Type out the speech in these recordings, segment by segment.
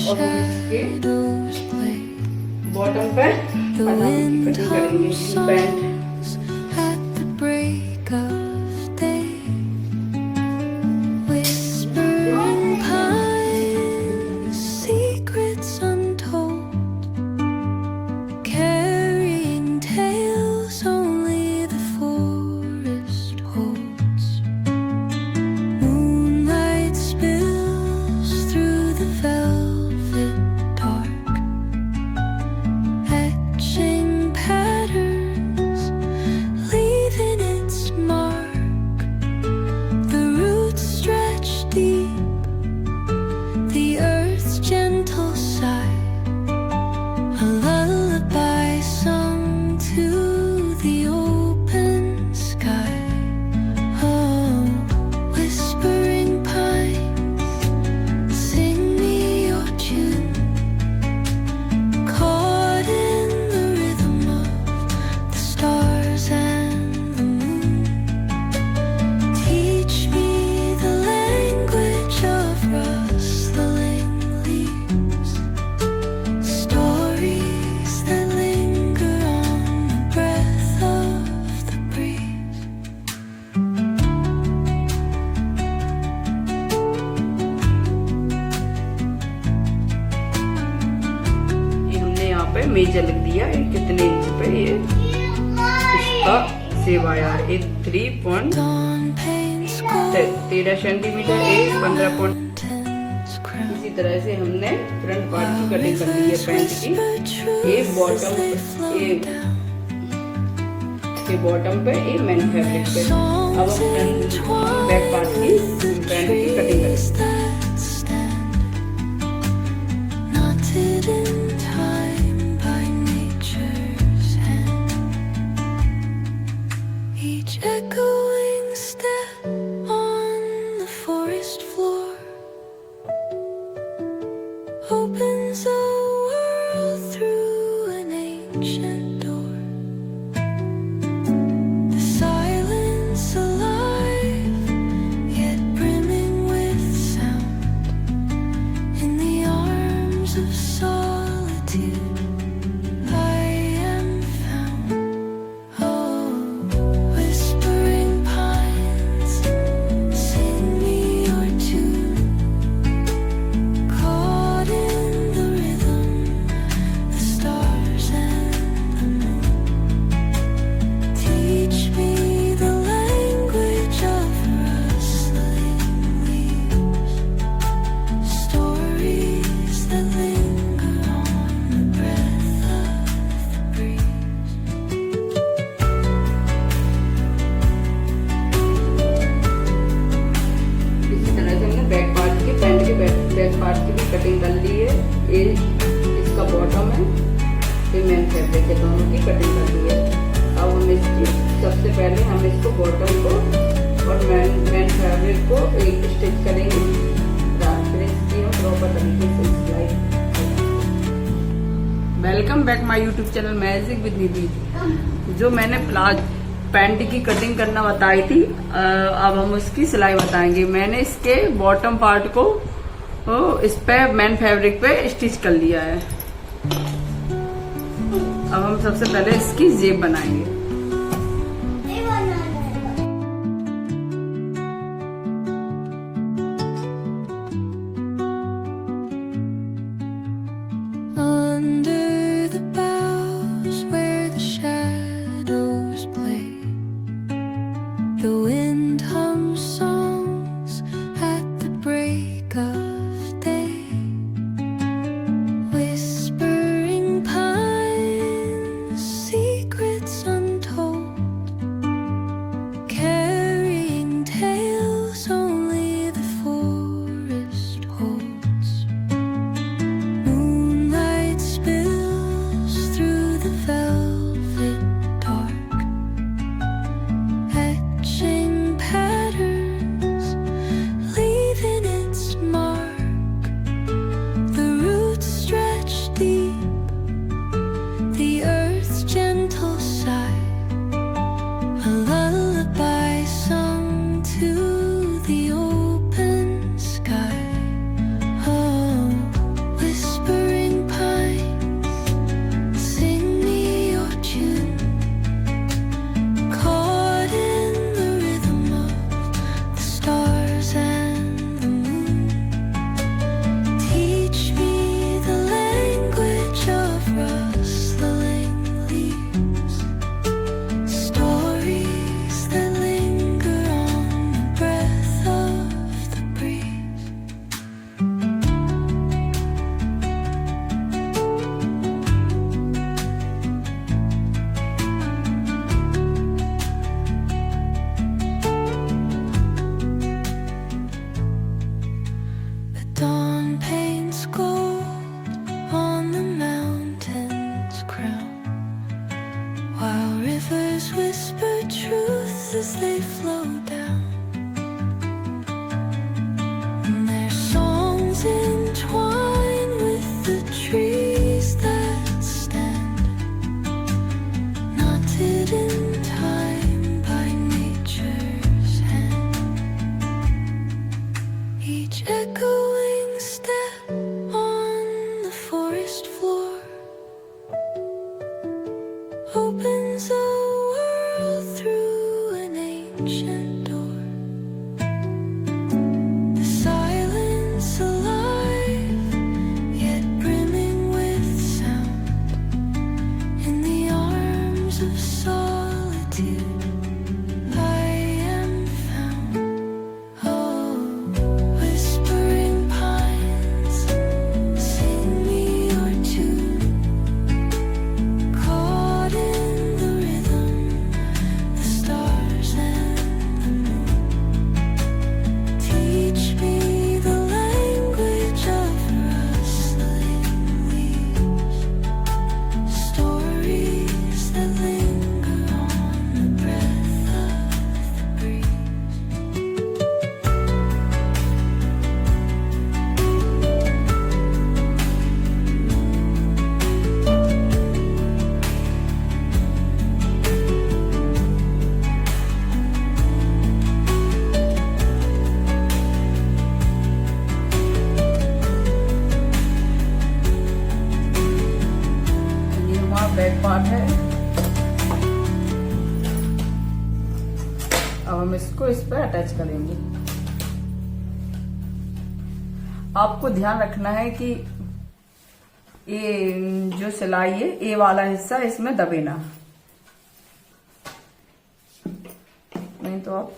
और हम इसके बॉटम पे बादाम की कटिंग करेंगे पैंट। मेजर लिख दिया कितने इंच पे ये इसका सेव आया है। 3.13 सेंटीमीटर 15 इसी तरह से हमने फ्रंट पार्ट की कटिंग कर ली है पैंट की। ये बॉटम पे ये मेन फैब्रिक पे। अब हम बैक पार्ट की पैंट की कटिंग करेंगे। Opens a world through an ancient door. The silence alive, yet brimming with sound. In the arms of solitude, I am found. Oh, whispering pines, sing me your tune. Back part की भी cutting कर ली है। ये इसका bottom है, ये main fabric है, दोनों की कटिंग कर ली है। अब हम इसकी सबसे पहले हम इसको बॉटम को और मेन फैब्रिक को एक स्टिच करेंगे। फिर इसकी हम प्रॉपर तरीके से सिलाई। Welcome back my YouTube channel magic with Nidhi. जो मैंने पैंट की कटिंग करना बताई थी, अब हम उसकी सिलाई बताएंगे। मैंने इसके बॉटम पार्ट को इस पे मेन फैब्रिक पे स्टिच कर लिया है। अब हम सबसे पहले इसकी जेब बनाएंगे। Whispering pines, secrets unknown. Each echoing step on the forest floor opens a world through an ancient door. The silence alive, yet brimming with sound. In the arms of solitude I am found. Oh, whispering pines, sing me your tune. Caught in the rhythm, the stars and the moon. Teach me the language of rustling leaves, stories that linger on the breath of the breeze. ये हमारा back part है। अब हम इसको इस पर attach करेंगे। आपको ध्यान रखना है कि ये जो सिलाई है, ये वाला हिस्सा इसमें दबे ना, नहीं तो आप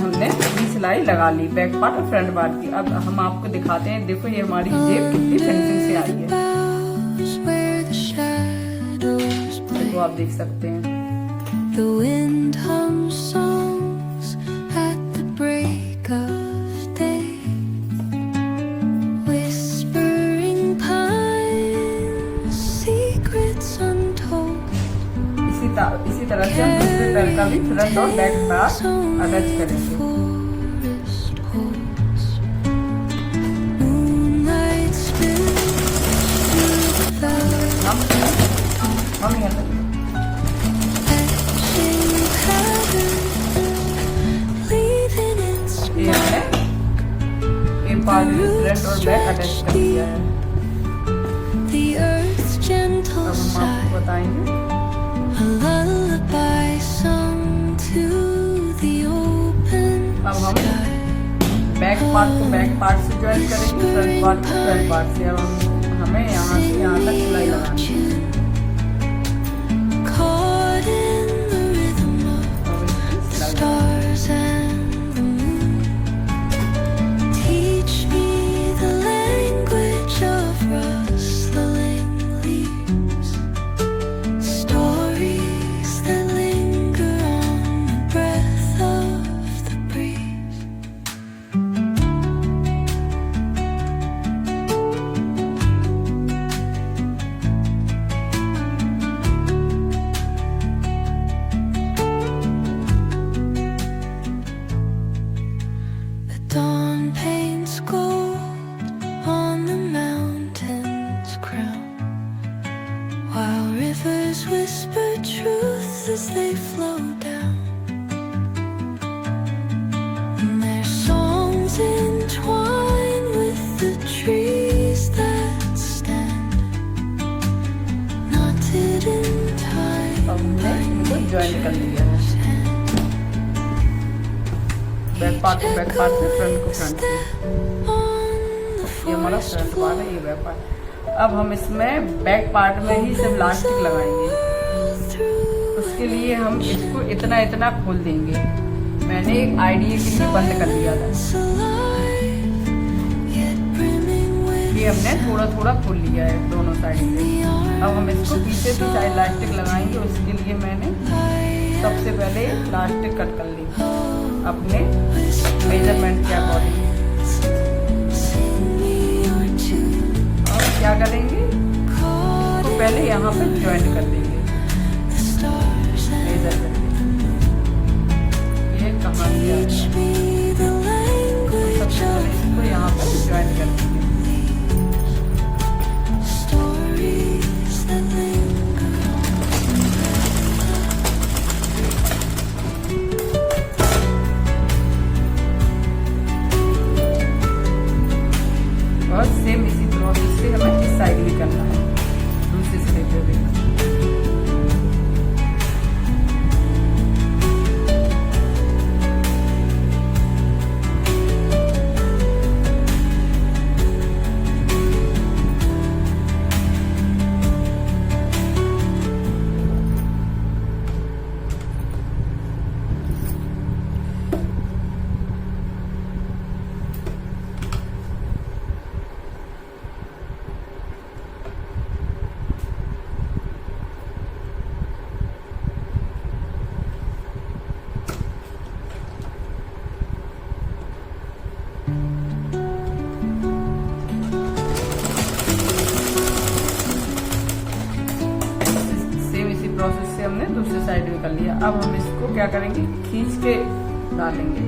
हमने ये सिलाई लगा ली बैक पार्ट और फ्रंट पार्ट की। अब हम आपको दिखाते हैं, देखो ये हमारी जेब कितनी फिनिशिंग से आई है। Bows where the shadows play. देखो आप देख सकते हैं। The wind hums songs at the break of day. Whispering pines, secrets untold. इसी तरह से हम दूसरे पैर का भी फ्रंट और बैक पार्ट अटैच करेंगे। Forest holds. Moonlight spills through the valley. हम यहाँ तक Etching patterns, leaving its ये हमने ये पार्ट फ्रंट और बैक अटैच कर दिया है। the earth's gentle अब हम sigh, आपको बताएंगे। a lullaby sung to the open अब हम sky. बैक पार्ट को बैक पार्ट से ज्वाइन करेंगे, फ्रंट पार्ट को फ्रंट पार्ट से। अब हमें यहाँ से यहाँ तक सिलाई लगानी है। Caught in the rhythm of अब इसकी the सिलाई लगानी है। stars and the moon. Teach me the language of rustling leaves, stories that linger on the breath of the breeze. The dawn paints gold on the mountain's crown, while rivers whisper truths as they flow down. And their songs entwine with the trees that stand, knotted in time अब हमने by इनको join कर लिया है। nature's hand. Back part को back part से, front को front से। On the ये हमारा forest फ्रंट floor, पार्ट है, ये बैक पार्ट। अब हम इसमें बैक पार्ट में ही सिर्फ इलास्टिक लगाएंगे। through उसके लिए हम इसको इतना इतना खोल देंगे। मैंने एक आइडिया के लिए बंद कर दिया था, alive, yet brimming with ये हमने थोड़ा थोड़ा खोल लिया है दोनों साइड से। अब हम इसको पीछे से साइड इलास्टिक लगाएंगे। उसके लिए मैंने सबसे पहले इलास्टिक कट कर ली अपने मेजरमेंट के अकॉर्डिंग। और क्या करेंगे, तो पहले यहाँ पे ज्वाइंट कर देंगे मेजर करके। ये कहाँ गया है? पे डालेंगे।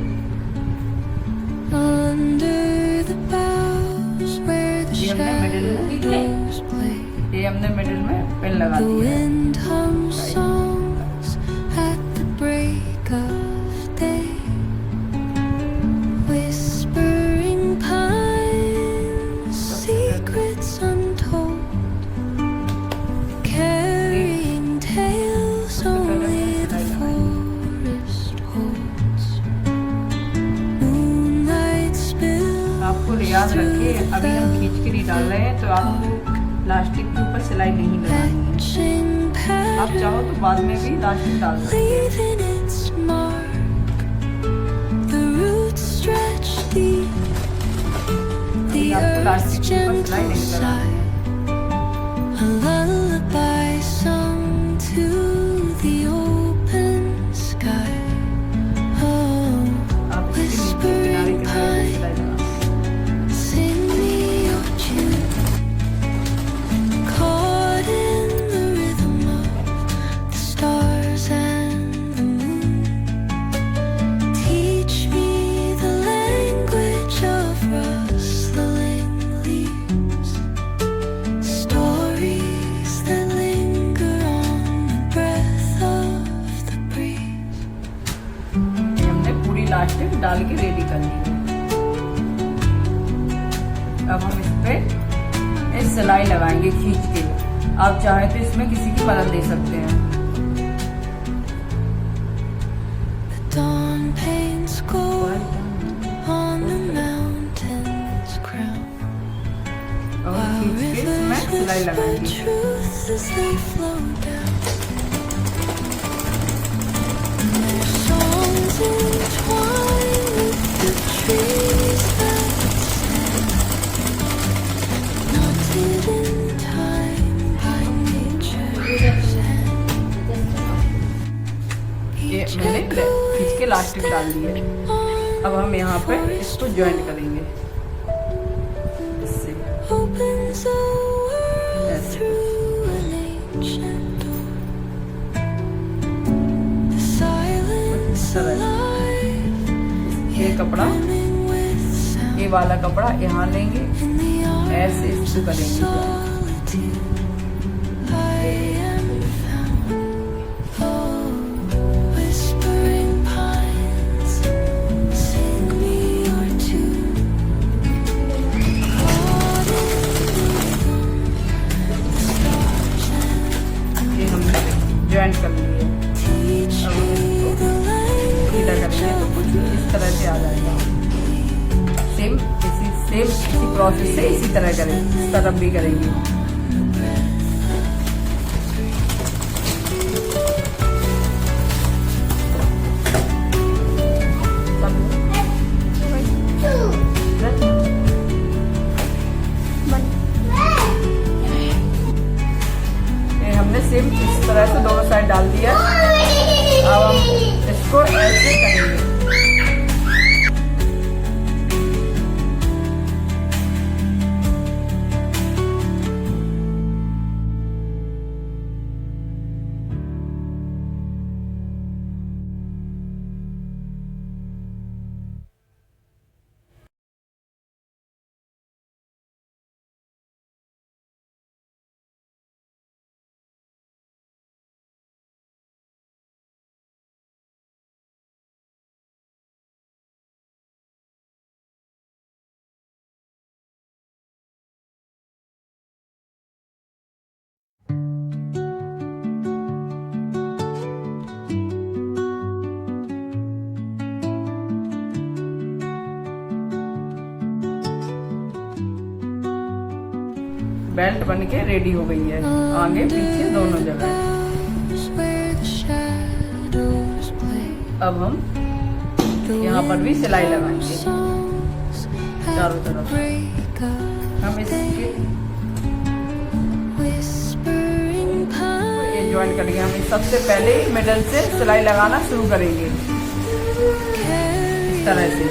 Under the boughs where the ये हमने मिडिल shadows play, में ये हमने मिडिल में पेन लगा the दिया है। wind hums songs at the break of day, whispering pines, secrets untold, carrying tales only the forest holds. Moonlight spills आपको याद रखिए, अभी हम खींच के नहीं डाल रहे हैं, तो आपको प्लास्टिक के ऊपर सिलाई नहीं लगानी है। etching आप चाहो तो बाद में भी प्लास्टिक डाल सकते हैं। leaving its mark. The roots stretch deep, the अभी आपको earth's प्लास्टिक के ऊपर gentle सिलाई नहीं लगानी sigh, a lullaby sung to the open sky. Oh, आप इसके नीचे किनारे किनारे पे सिलाई लगा सकते sing me your tune, caught in the rhythm of the stars and the moon. Teach me the language of rustling leaves, stories that linger on the breath of the breeze. हैं। ये हमने पूरी प्लास्टिक डाल के ready कर ली है। अब हम इस पे एक सिलाई लगाएंगे खींच के। आप चाहे तो इसमें किसी की मदद ले सकते हैं। The dawn paints gold on the mountain's crown, और while खींच के इसमें rivers सिलाई whisper लगाएंगे। truths as they flow down. And their songs entwine with the trees that stand, knotted in time by nature's hand. ये Each मैंने echo खींच के लास्टिक डाल दी है। on अब हम यहाँ पे इसको ज्वाइंट करेंगे इससे। opens a world ऐसे। through an ancient door. The silence इस तरह। alive, ये कपड़ा, brimming with sound. ये वाला कपड़ा यहाँ लेंगे, In the ऐसे arms इसको of करेंगे। solitude, I am found. Oh, whispering pines, sing me your tune. Caught in the rhythm, the stars and ये हमने ज्वाइंट कर ली है। teach अब हम me इसको the सीधा language करेंगे तो of कुछ इस तरह से आ जाएगा। सेम इसी प्रोसेस से इसी तरह करेंगे, इस तरफ भी करेंगे। ये हमने सेम इस तरह से दोनों साइड डाल दिया। अब हम इसको ऐसे करेंगे। बेल्ट बन के रेडी हो गई है, आगे पीछे दोनों जगह। अब हम यहाँ पर भी सिलाई लगाएंगे चारों तरफ। हम इसके ये ज्वाइन करेंगे। हम सबसे पहले मिडल से सिलाई लगाना शुरू करेंगे इस तरह से।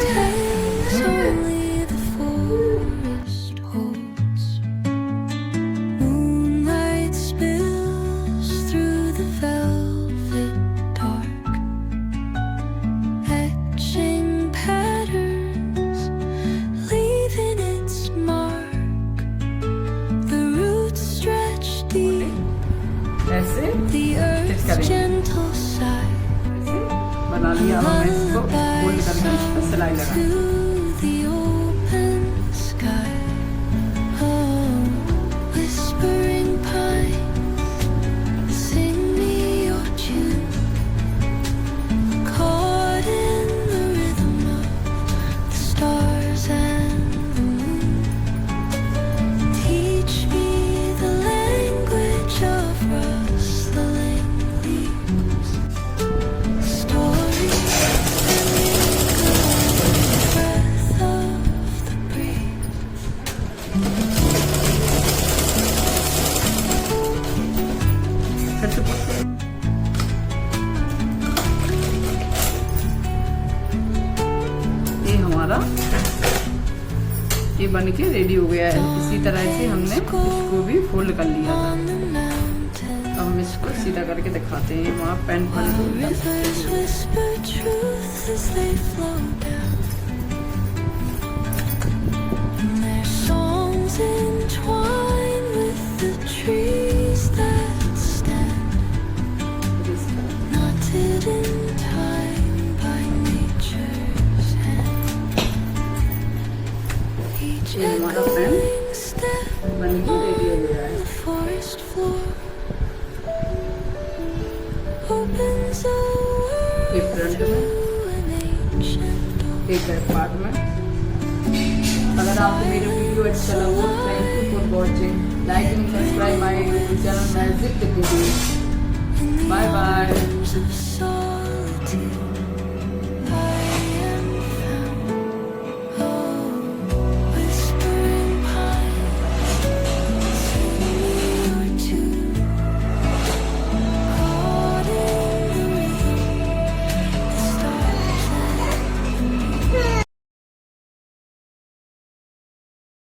सिलाई लगा। to the open sky. Oh, whispering pines, sing me your tune. Caught in the rhythm of the stars and the moon. Teach me the language of rustling leaves. Stories that linger on the breath of the breeze. फिर से पूछ। ये हमारा ये बन के ready हो गया है। इसी तरह से हमने इसको भी फोल्ड कर लिया था। On the mountain, अब हम इसको सीधा करके दिखाते हैं। वहाँ पैंट while वाले rivers whisper truth as they flow down. And their songs entwine with the trees that stand, knotted in time by nature's hand. Each ये हमारा पैंट echoing step बन के रेडी हो गया है। on the forest floor opens a ये world front में, through an ancient door. एक बैक पार्ट में। अगर आपको मेरा वीडियो अच्छा लगा, thank you for watching. Like and subscribe my YouTube channel magic tip. In the bye bye. arms of sorrow.